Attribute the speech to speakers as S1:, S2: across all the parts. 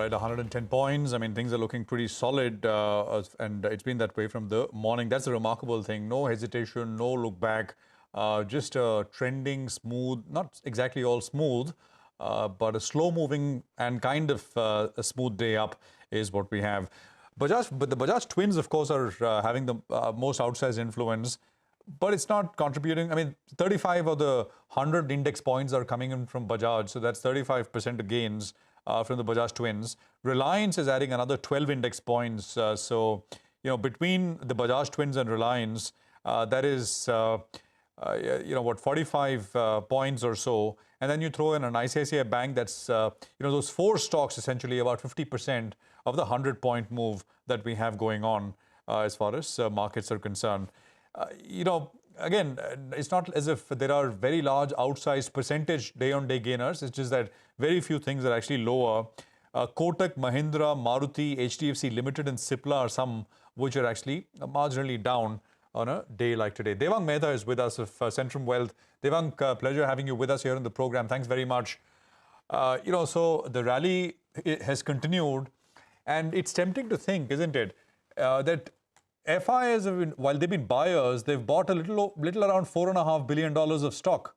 S1: Right, 110 points. I mean, things are looking pretty solid, and it's been that way from the morning. That's a remarkable thing. No hesitation, no look back, just a trending, smooth, not exactly all smooth, but a slow-moving and kind of a smooth day up is what we have. But the Bajaj twins, of course, are having the most outsized influence, but it's not contributing. I mean, 35 of the 100 index points are coming in from Bajaj, so that's 35% of gains from the Bajaj twins. Reliance is adding another 12 index points. So, between the Bajaj twins and Reliance, that is, 45 points or so. And then you throw in an ICICI Bank that's, those four stocks, essentially about 50% of the 100-point move that we have going on as far as markets are concerned. Again, it's not as if there are very large outsized percentage day-on-day gainers. It's just that very few things are actually lower. Kotak, Mahindra, Maruti, HDFC Limited, and Cipla are some which are actually marginally down on a day like today. Devang Mehta is with us of Centrum Wealth. Devang, pleasure having you with us here in the program. Thanks very much. So the rally has continued, and it's tempting to think, isn't it, that FIs, while they've been buyers, they've bought a little around $4.5 billion of stock.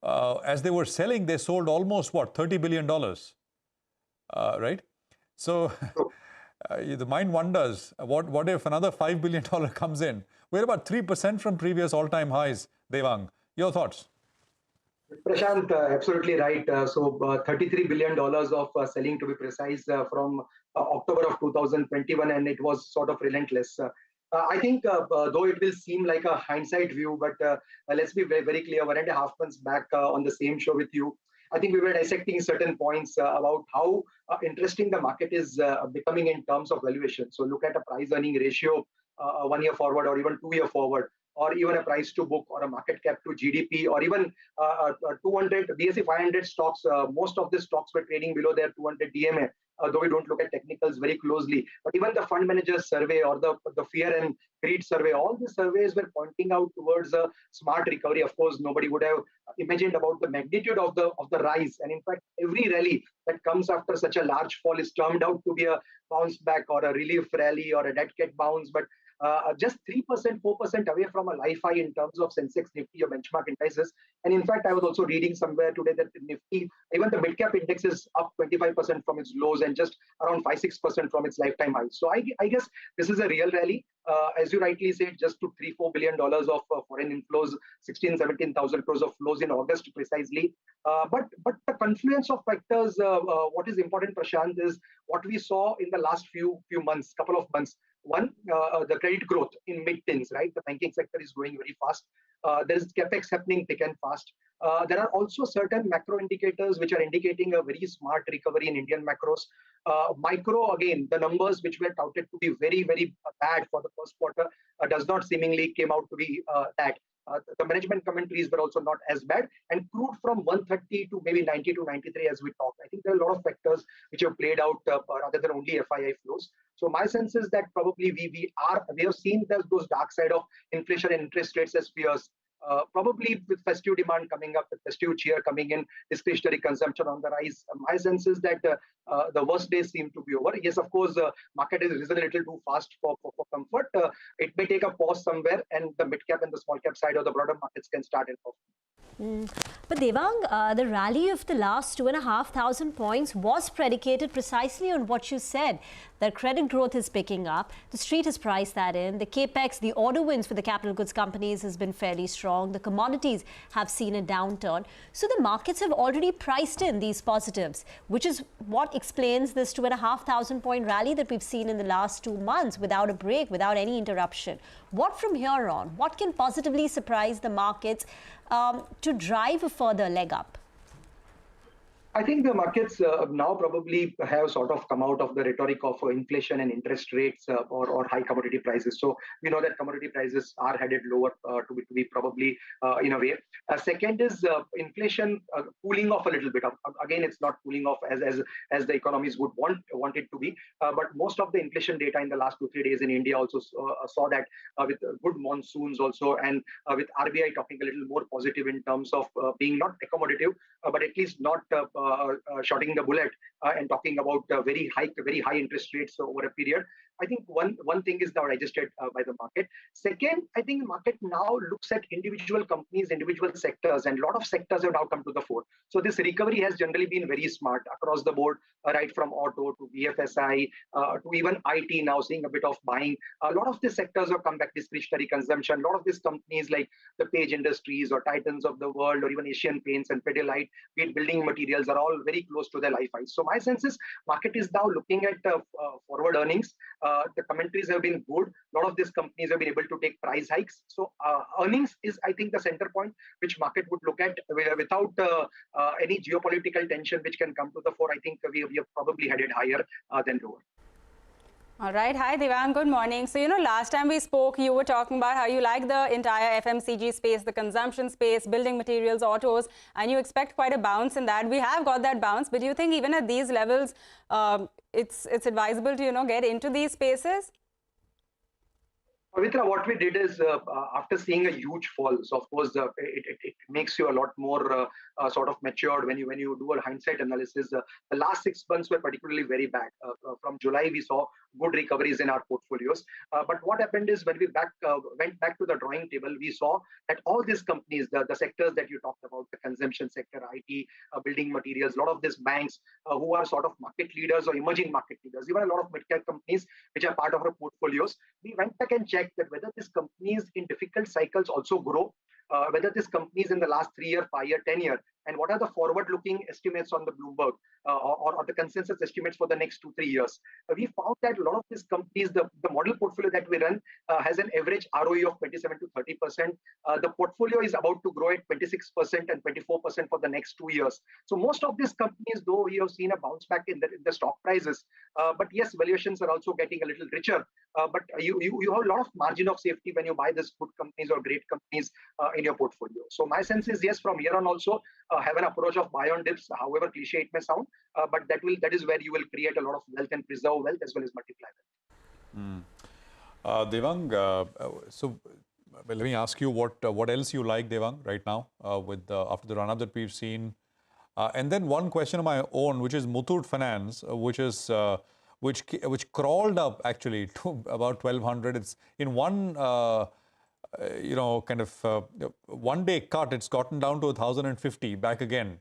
S1: As they were selling, they sold almost, $30 billion, right? So the mind wonders, what if another $5 billion comes in? We're about 3% from previous all-time highs, Devang. Your thoughts?
S2: Prashant, absolutely right. So $33 billion of selling, to be precise, from October of 2021, and it was sort of relentless. I think, though it will seem like a hindsight view, but let's be very, very clear. 1.5 months back on the same show with you, I think we were dissecting certain points about how interesting the market is becoming in terms of valuation. So look at a price-earning ratio 1 year forward, or even 2 year forward, or even a price to book, or a market cap to GDP, or even 200 BSE 500 stocks. Most of the stocks were trading below their 200 DMA, though we don't look at technicals very closely. But even the fund managers survey, or the fear and greed survey, all these surveys were pointing out towards a smart recovery. Of course, nobody would have imagined about the magnitude of the rise. And in fact, every rally that comes after such a large fall is termed out to be a bounce back, or a relief rally, or a dead cat bounce. But just 3%, 4% away from a life high in terms of Sensex, Nifty, or benchmark indices. And in fact, I was also reading somewhere today that Nifty, even the mid-cap index, is up 25% from its lows, and just around 5-6% from its lifetime highs. So I guess this is a real rally. As you rightly said, just to $3-4 billion of foreign inflows, 16,000-17,000 crores of flows in August precisely. But the confluence of factors, what is important, Prashant, is what we saw in the last couple of months. One, the credit growth in mid-teens, right? The banking sector is growing very fast. There is capex happening thick and fast. There are also certain macro indicators which are indicating a very smart recovery in Indian macros. Micro, again, the numbers which were touted to be very, very bad for the first quarter does not seemingly came out to be that. The management commentaries were also not as bad, and crude from 130 to maybe 90 to 93 as we talk. I think there are a lot of factors which have played out rather than only FII flows. So my sense is that probably we have seen those dark side of inflation and interest rates as fears. Probably with festive demand coming up, with festive cheer coming in, discretionary consumption on the rise. My sense is that the worst days seem to be over. Yes, of course, the market has risen a little too fast for comfort. It may take a pause somewhere, and the mid cap and the small cap side of the broader markets can start and perform.
S3: But Devang, the rally of the last 2,500 points was predicated precisely on what you said, that credit growth is picking up. The street has priced that in. The capex, the order wins for the capital goods companies has been fairly strong. The commodities have seen a downturn. So the markets have already priced in these positives, which is what explains this 2,500 point rally that we've seen in the last 2 months without a break, without any interruption. What from here on? What can positively surprise the markets to drive a further leg up?
S2: I think the markets now probably have sort of come out of the rhetoric of inflation and interest rates or high commodity prices. So we know that commodity prices are headed lower to be probably in a way. Second is inflation cooling off a little bit. Again, it's not cooling off as the economies would want it to be. But most of the inflation data in the last 2-3 days in India also saw that with good monsoons also, and with RBI talking a little more positive in terms of being not accommodative, but at least not shotting the bullet and talking about very high interest rates over a period. I think one thing is now digested by the market. Second, I think the market now looks at individual companies, individual sectors, and a lot of sectors have now come to the fore. So this recovery has generally been very smart across the board, right from auto to BFSI to even IT now seeing a bit of buying. A lot of these sectors have come back, discretionary consumption. A lot of these companies like the Page Industries or Titans of the world or even Asian Paints and Pidilite, be it building materials, are all very close to their life highs. So my sense is market is now looking at forward earnings. The commentaries have been good. A lot of these companies have been able to take price hikes. So earnings is, I think, the center point which market would look at without any geopolitical tension which can come to the fore. I think we have probably headed higher than lower.
S4: All right. Hi, Devang. Good morning. So, last time we spoke, you were talking about how you like the entire FMCG space, the consumption space, building materials, autos, and you expect quite a bounce in that. We have got that bounce, but do you think even at these levels, it's advisable to, get into these spaces?
S2: Pavitra, what we did is after seeing a huge fall, so of course it makes you a lot more sort of matured when you do a hindsight analysis. The last 6 months were particularly very bad. From July, we saw good recoveries in our portfolios. But what happened is when we went back to the drawing table, we saw that all these companies, the sectors that you talked about, the consumption sector, IT, building materials, a lot of these banks who are sort of market leaders or emerging market leaders, even a lot of mid-cap companies which are part of our portfolios, we went back and checked that whether these companies in difficult cycles also grow, whether these companies in the last 3 year, 5 year, 10 year, and what are the forward-looking estimates on the Bloomberg or the consensus estimates for the next 2-3 years. We found that a lot of these companies, the model portfolio that we run has an average ROE of 27 to 30%. The portfolio is about to grow at 26% and 24% for the next 2 years. So most of these companies, though we have seen a bounce back in the stock prices, but yes, valuations are also getting a little richer. But you have a lot of margin of safety when you buy these good companies or great companies in your portfolio. So my sense is yes, from here on also have an approach of buy on dips, however cliche it may sound, but that is where you will create a lot of wealth and preserve wealth as well as multiply wealth.
S1: Devang, so let me ask you what else you like, Devang, right now with after the run-up that we've seen, and then one question of my own, which is Muthoot Finance, which crawled up actually to about 1,200. It's in one kind of one day cut, it's gotten down to 1,050 back again.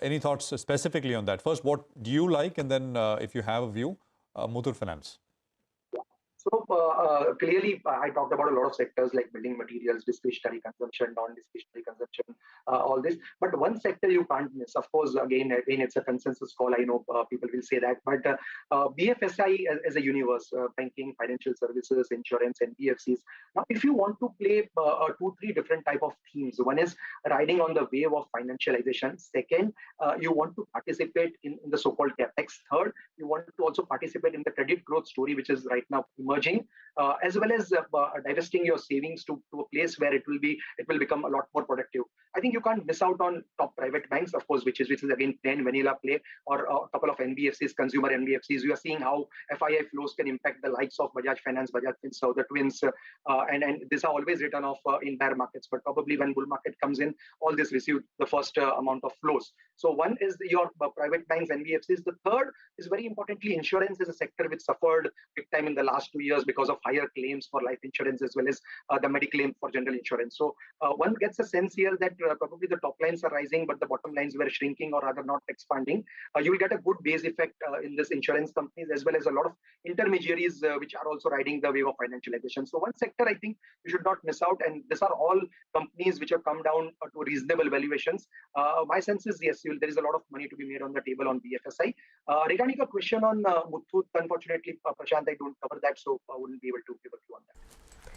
S1: Any thoughts specifically on that? First, what do you like, and then if you have a view, Muthoot Finance.
S2: So clearly, I talked about a lot of sectors like building materials, discretionary consumption, non-discretionary consumption, all this. But one sector you can't miss. Of course, again, it's a consensus call. I know people will say that. But BFSI as a universe, banking, financial services, insurance, NBFCs. Now, if you want to play 2-3 different type of themes, one is riding on the wave of financialization. Second, you want to participate in the so-called capex. Third, you want to also participate in the credit growth story, which is right now emerging, as well as divesting your savings to a place where it will become a lot more productive. I think you can't miss out on top private banks, of course, which is again plain vanilla play, or a couple of NBFCs, consumer NBFCs. You are seeing how FII flows can impact the likes of Bajaj Finance, Bajaj Finserv, the twins, and these are always written off in bear markets. But probably when bull market comes in, all this receive the first amount of flows. So one is your private banks, NBFCs. The third is very importantly, insurance is a sector which suffered big time in the last 2 years because of higher claims for life insurance as well as the Mediclaim for general insurance. So one gets a sense here that probably the top lines are rising, but the bottom lines were shrinking or rather not expanding. You will get a good base effect in this insurance companies as well as a lot of intermediaries which are also riding the wave of financialization. So one sector I think you should not miss out, and these are all companies which have come down to reasonable valuations. My sense is yes, there is a lot of money to be made on the table on BFSI. Regarding a question on Muthoot, unfortunately, Prashant, I don't cover that, so I wouldn't be able to give a view on that.